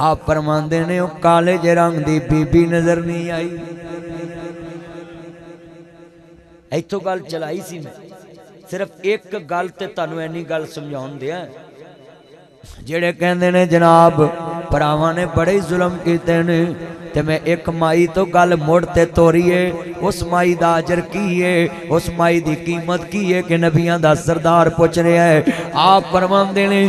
آپ فرماندے نے او کالے جے رنگ دی بی بی نظر نہیں آئی. ایتھوں گل چلائی سی میں صرف ایک گل تے تانوں اینی گل سمجھاؤن دیا جڑے کہندے نے جناب پراواں نے بڑے ظلم کیتے نے تے میں ایک مائی تو گل مڑ تے توریے اس مائی دا اجر کی ہے اس مائی دی قیمت کی ہے کہ نبیاں دا سردار پوچھ رہا ہے. آپ فرماندے نے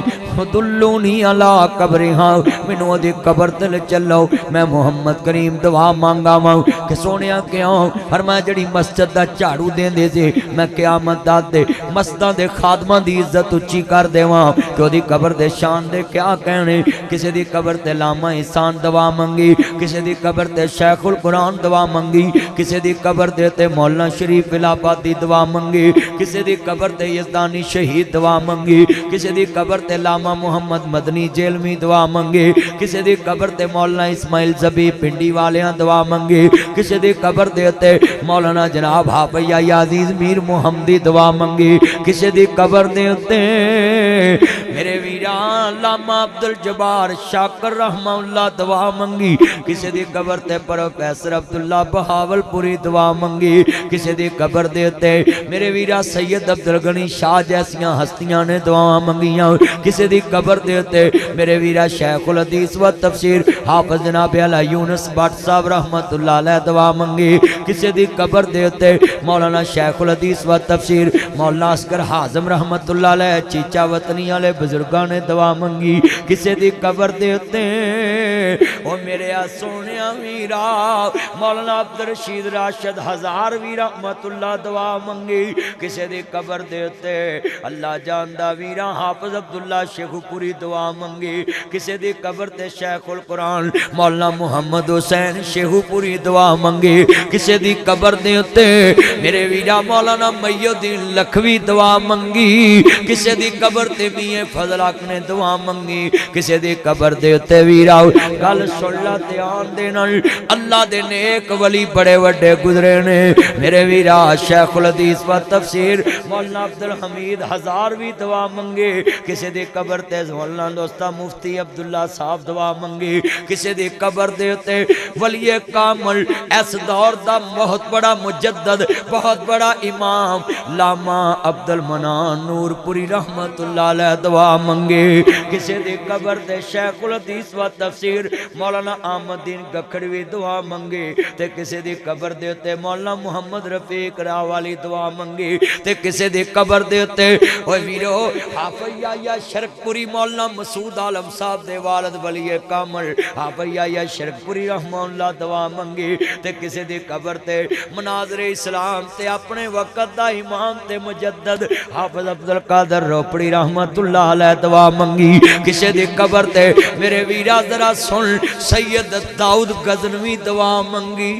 دلونی علی قبرہاں مینوں دی قبر تے چلو میں محمد کریم دعا مانگا واں کہ سونیا کیوں فرمایا جڑی مسجد دا جھاڑو دیندے سی میں قیامت دا دے مسجداں دے خادماں دی عزت اونچی کر دیواں کہ اودی قبر دے شان دے کیا کہنے. کسی دی قبر تے لاما احسان دعا منگی کسی دی قبر تے شیخ القرآن دعا منگی کسی دی قبر دے تے مولانا شریف الہابادی دعا منگی کسی دی قبر تے یزدانی شہید دعا منگی کسی دی قبر تے لاما محمد مدنی جیلمی دعا منگی کسی دی قبر تے مولانا اسماعیل زبی پنڈی والیاں دعا منگی کسی دی قبر دے تے مولانا جناب حافظ یا عزیز میر محمدی دعا منگی کسی دی قبر دے تے میرے ویران لاما عبدالجبار شاکر رحمہ اللہ دعا منگی کسی دی قبر تے پروفیسر عبداللہ بہاول پوری دعا منگی کسی دی قبر دے تے میرے ویرا سید عبدالغنی شاہ جیسیاں ہستیاں نے دعا منگیاں کسی دی قبر دے تے میرے ویرا شیخ الحدیث و تفسیر حافظ جناب علی یونس بٹ صاحب رحمت اللہ علیہ دعا منگی کسی دی قبر دے تے مولانا شیخ الحدیث و تفسیر مولانا اصغر حازم رحمت اللہ علیہ چیچا وطنی والے بزرگاں نے دعا منگی کسی دی قبر دے تے او میرے سونیا ویرا مولانا عبدالرشید راشد ہزاروی رحمت اللہ دعا منگی کسی دی قبر دے تے اللہ جاندہ ویرا حافظ عبداللہ شیخ پوری دعا منگی کسی دی قبر تے شیخ القرآن مولانا محمد حسین شیخ پوری دعا منگی کسی دی قبر دے تے میرے ویرا مولانا میو الدین لکھوی دعا منگی کسی دی قبر تے میاں فضل حق نے دعا منگی کسی دی قبر دے تے ویرا گل سنلا دھیان دینا اللہ دے نیک ولی بڑے وڈے گزرے نے میرے ویرا شیخ الحدیث و تفسیر مولانا عبدالحمید ہزاروی دعا منگے کسی دی قبر تے مولانا دوستا مفتی عبداللہ صاحب دعا منگی کسی دی قبر دے تے ولی کامل اس دور دا بہت بڑا مجدد بہت بڑا امام لاما عبدالمنان نور پوری رحمت اللہ علیہ دعا منگے کسی دی قبر تے شیخ الحدیث و تفسیر مولانا احمد دین گکھڑوی دعا منگے تے کسی دی قبر دے تے مولانا محمد رفیق راوالی دعا منگے تے کسی دی قبر دے تے اوے ویرو حافظ یا شرک پوری مولانا مسعود عالم صاحب دے والد ولی کامل حافظ یا شرک پوری رحمہ اللہ دعا منگے تے کسی دی قبر تے مناظر اسلام تے اپنے وقت دا امام تے مجدد حافظ عبدالقادر روپڑی رحمت اللہ علیہ دعا منگی کسی دی قبر تے میرے ویرا ذرا سن سید داؤد غزنوی دعا منگی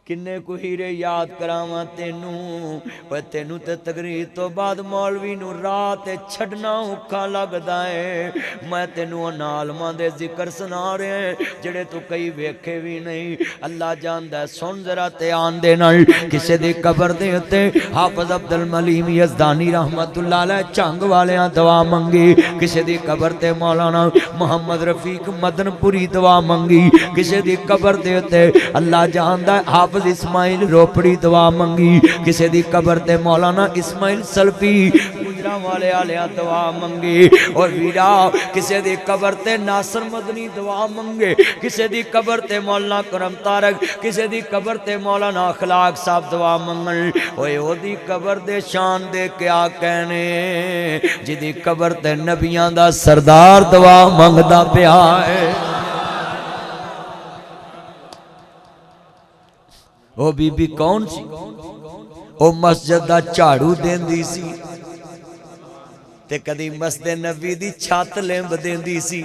کنے کو ہیرے یاد کراواں تینوں وہ تینوں تے تقریر تو بعد مولوی نو رات چھڑنا اوکھا لگدا ہے میں تینوں عالماں دے ذکر سنا رہے ہیں جڑے تو کئی ویکھے بھی نہیں اللہ جاندا ہے سن ذرا دھیان دے نال کسے دی قبر دے تے حافظ عبدالملیم یزدانی رحمت اللہ علیہ چنگ والیاں دعا منگی کسے دی قبر تے مولانا محمد رفیق مدن پوری دعا منگی کسے دی قبر دے تے اللہ جاندا ہے حافظ اسماعیل روپڑی دعا منگی کسی دی قبر تے مولانا اسماعیل سلفی گجرا والے آلیاں دعا منگی اور ویرا کسی دی قبر تے ناصر مدنی دعا منگے کسی دی قبر تے مولانا کرم تارک کسی دی قبر تے مولانا اخلاق صاحب دعا منگن اوے او دی قبر دے شان دے کیا کہنے جی دی قبر تے نبیاں دا سردار دعا منگدا پیا ہے او بی بی کون سی او مسجد دا جھاڑو دیندی سی تے کدی مسجد نبی دی چھت لیمب دیندی سی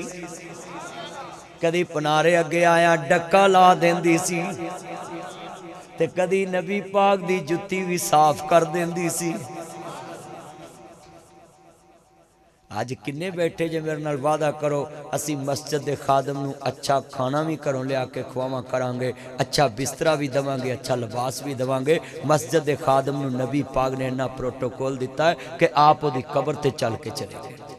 کدی پنارے اگے آیا ڈکا لا دیندی سی تے کدی نبی پاک دی جتی بھی صاف کر دیندی سی آج کنے بیٹھے جے میرے نال وعدہ کرو اسی مسجد دے خادم نو اچھا کھانا بھی کروں لیا کے کھواما کرانگے اچھا بسترہ بھی دوانگے اچھا لباس بھی دوانگے مسجد دے خادم نو نبی پاک نے انہا پروٹوکول دیتا ہے کہ آپ دی قبر تے چل کے چلے گئے